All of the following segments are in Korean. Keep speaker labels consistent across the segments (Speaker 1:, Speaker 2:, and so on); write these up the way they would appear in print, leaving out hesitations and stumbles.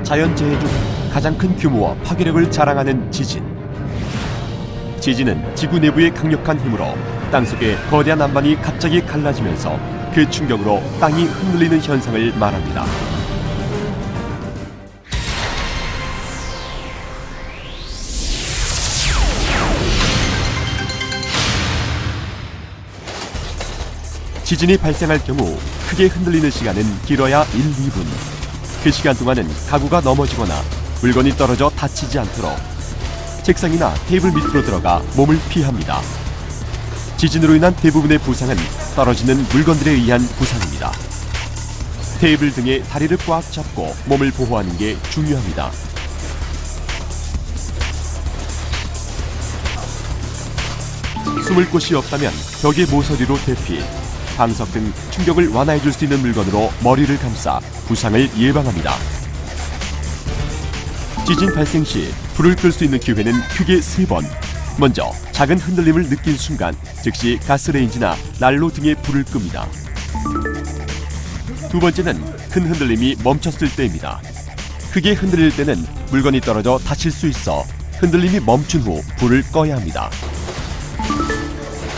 Speaker 1: 자연재해 중 가장 큰 규모와 파괴력을 자랑하는 지진. 지진은 지구 내부의 강력한 힘으로 땅속의 거대한 안반이 갑자기 갈라지면서 그 충격으로 땅이 흔들리는 현상을 말합니다. 지진이 발생할 경우 크게 흔들리는 시간은 길어야 1, 2분. 그 시간 동안은 가구가 넘어지거나 물건이 떨어져 다치지 않도록 책상이나 테이블 밑으로 들어가 몸을 피합니다. 지진으로 인한 대부분의 부상은 떨어지는 물건들에 의한 부상입니다. 테이블 등의 다리를 꽉 잡고 몸을 보호하는 게 중요합니다. 숨을 곳이 없다면 벽의 모서리로 대피, 방석 등 충격을 완화해줄 수 있는 물건으로 머리를 감싸 부상을 예방합니다. 지진 발생 시 불을 끌 수 있는 기회는 크게 3번. 먼저 작은 흔들림을 느낀 순간 즉시 가스레인지나 난로 등에 불을 끕니다. 두 번째는 큰 흔들림이 멈췄을 때입니다. 크게 흔들릴 때는 물건이 떨어져 다칠 수 있어 흔들림이 멈춘 후 불을 꺼야 합니다.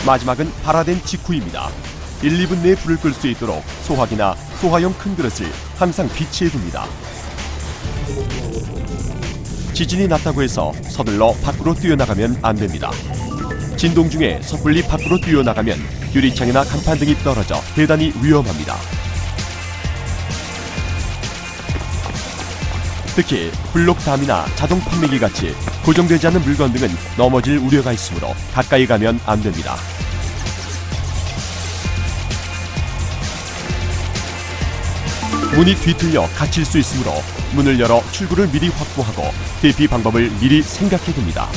Speaker 1: 마지막은 발화된 직후입니다. 1, 2분 내에 불을 끌 수 있도록 소화기나 소화용 큰 그릇을 항상 비치해 둡니다. 지진이 났다고 해서 서둘러 밖으로 뛰어나가면 안 됩니다. 진동 중에 섣불리 밖으로 뛰어나가면 유리창이나 간판 등이 떨어져 대단히 위험합니다. 특히 블록담이나 자동 판매기 같이 고정되지 않은 물건 등은 넘어질 우려가 있으므로 가까이 가면 안 됩니다. 문이 뒤틀려 갇힐 수 있으므로 문을 열어 출구를 미리 확보하고 대피 방법을 미리 생각해 둡니다.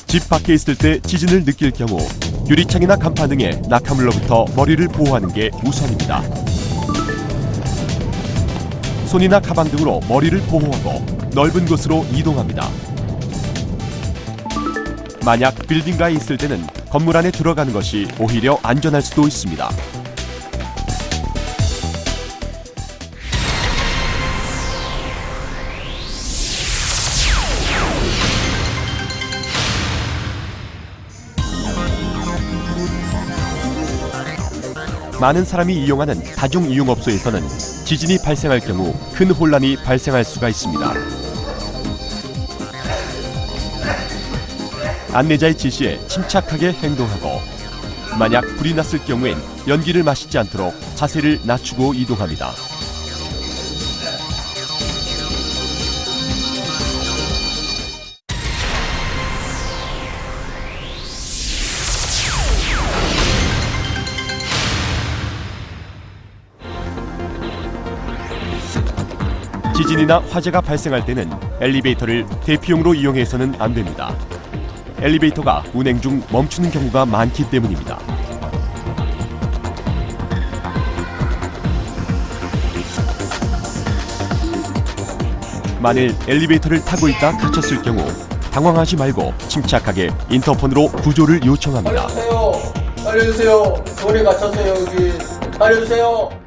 Speaker 1: 집 밖에 있을 때 지진을 느낄 경우 유리창이나 간판 등의 낙하물로부터 머리를 보호하는 게 우선입니다. 손이나 가방 등으로 머리를 보호하고 넓은 곳으로 이동합니다. 만약 빌딩가에 있을 때는 건물 안에 들어가는 것이 오히려 안전할 수도 있습니다. 많은 사람이 이용하는 다중이용업소에서는 지진이 발생할 경우 큰 혼란이 발생할 수가 있습니다. 안내자의 지시에 침착하게 행동하고 만약 불이 났을 경우엔 연기를 마시지 않도록 자세를 낮추고 이동합니다. 지진이나 화재가 발생할 때는 엘리베이터를 대피용으로 이용해서는 안 됩니다. 엘리베이터가 운행 중 멈추는 경우가 많기 때문입니다. 만일 엘리베이터를 타고 있다 갇혔을 경우 당황하지 말고 침착하게 인터폰으로 구조를 요청합니다.
Speaker 2: 알려주세요. 알려주세요. 돌에 갇혔어요. 여기. 알려주세요.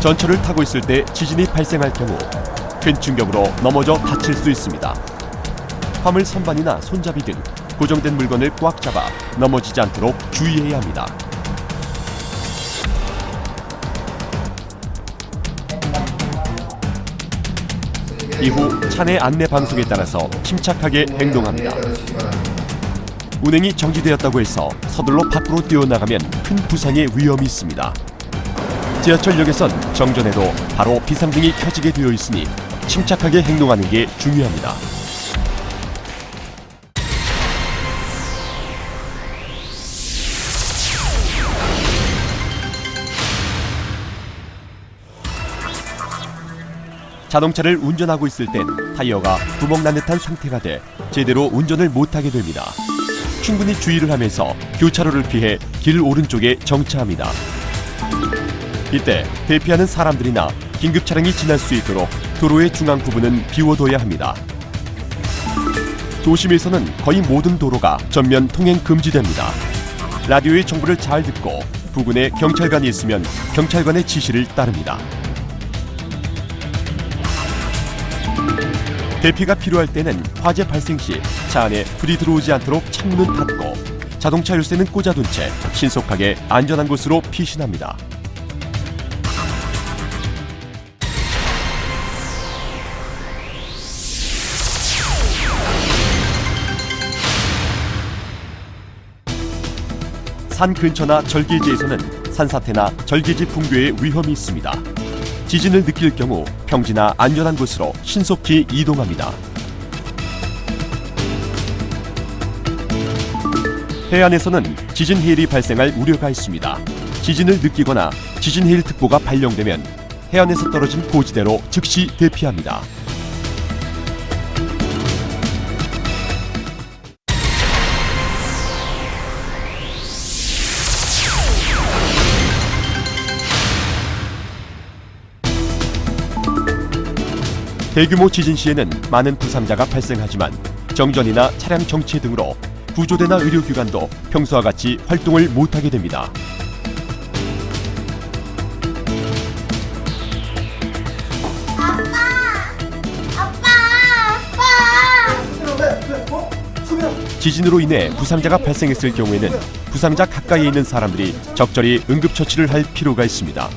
Speaker 1: 전철을 타고 있을 때 지진이 발생할 경우 큰 충격으로 넘어져 다칠 수 있습니다. 화물 선반이나 손잡이 등 고정된 물건을 꽉 잡아 넘어지지 않도록 주의해야 합니다. 이후 차내 안내 방송에 따라서 침착하게 행동합니다. 운행이 정지되었다고 해서 서둘러 밖으로 뛰어나가면 큰 부상의 위험이 있습니다. 지하철역에선 정전에도 바로 비상등이 켜지게 되어 있으니 침착하게 행동하는 게 중요합니다. 자동차를 운전하고 있을 땐 타이어가 구멍난 듯한 상태가 돼 제대로 운전을 못하게 됩니다. 충분히 주의를 하면서 교차로를 피해 길 오른쪽에 정차합니다. 이때 대피하는 사람들이나 긴급 차량이 지날 수 있도록 도로의 중앙 부분은 비워둬야 합니다. 도심에서는 거의 모든 도로가 전면 통행 금지됩니다. 라디오의 정보를 잘 듣고 부근에 경찰관이 있으면 경찰관의 지시를 따릅니다. 대피가 필요할 때는 화재 발생 시 차 안에 불이 들어오지 않도록 창문은 닫고 자동차 열쇠는 꽂아둔 채 신속하게 안전한 곳으로 피신합니다. 산 근처나 절개지에서는 산사태나 절개지 붕괴의 위험이 있습니다. 지진을 느낄 경우 평지나 안전한 곳으로 신속히 이동합니다. 해안에서는 지진 해일이 발생할 우려가 있습니다. 지진을 느끼거나 지진 해일 특보가 발령되면 해안에서 떨어진 고지대로 즉시 대피합니다. 대규모 지진 시에는 많은 부상자가 발생하지만 정전이나 차량 정체 등으로 구조대나 의료기관도 평소와 같이 활동을 못하게 됩니다. 지진으로 인해 부상자가 발생했을 경우에는 부상자 가까이에 있는 사람들이 적절히 응급처치를 할 필요가 있습니다.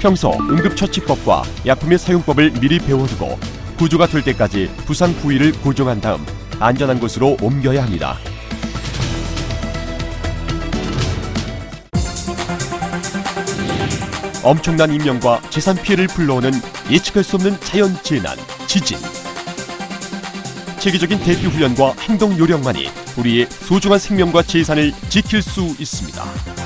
Speaker 1: 평소 응급처치법과 약품의 사용법을 미리 배워두고 구조가 될 때까지 부상 부위를 고정한 다음 안전한 곳으로 옮겨야 합니다. 엄청난 인명과 재산 피해를 불러오는 예측할 수 없는 자연재난, 지진. 체계적인 대피 훈련과 행동 요령만이 우리의 소중한 생명과 재산을 지킬 수 있습니다.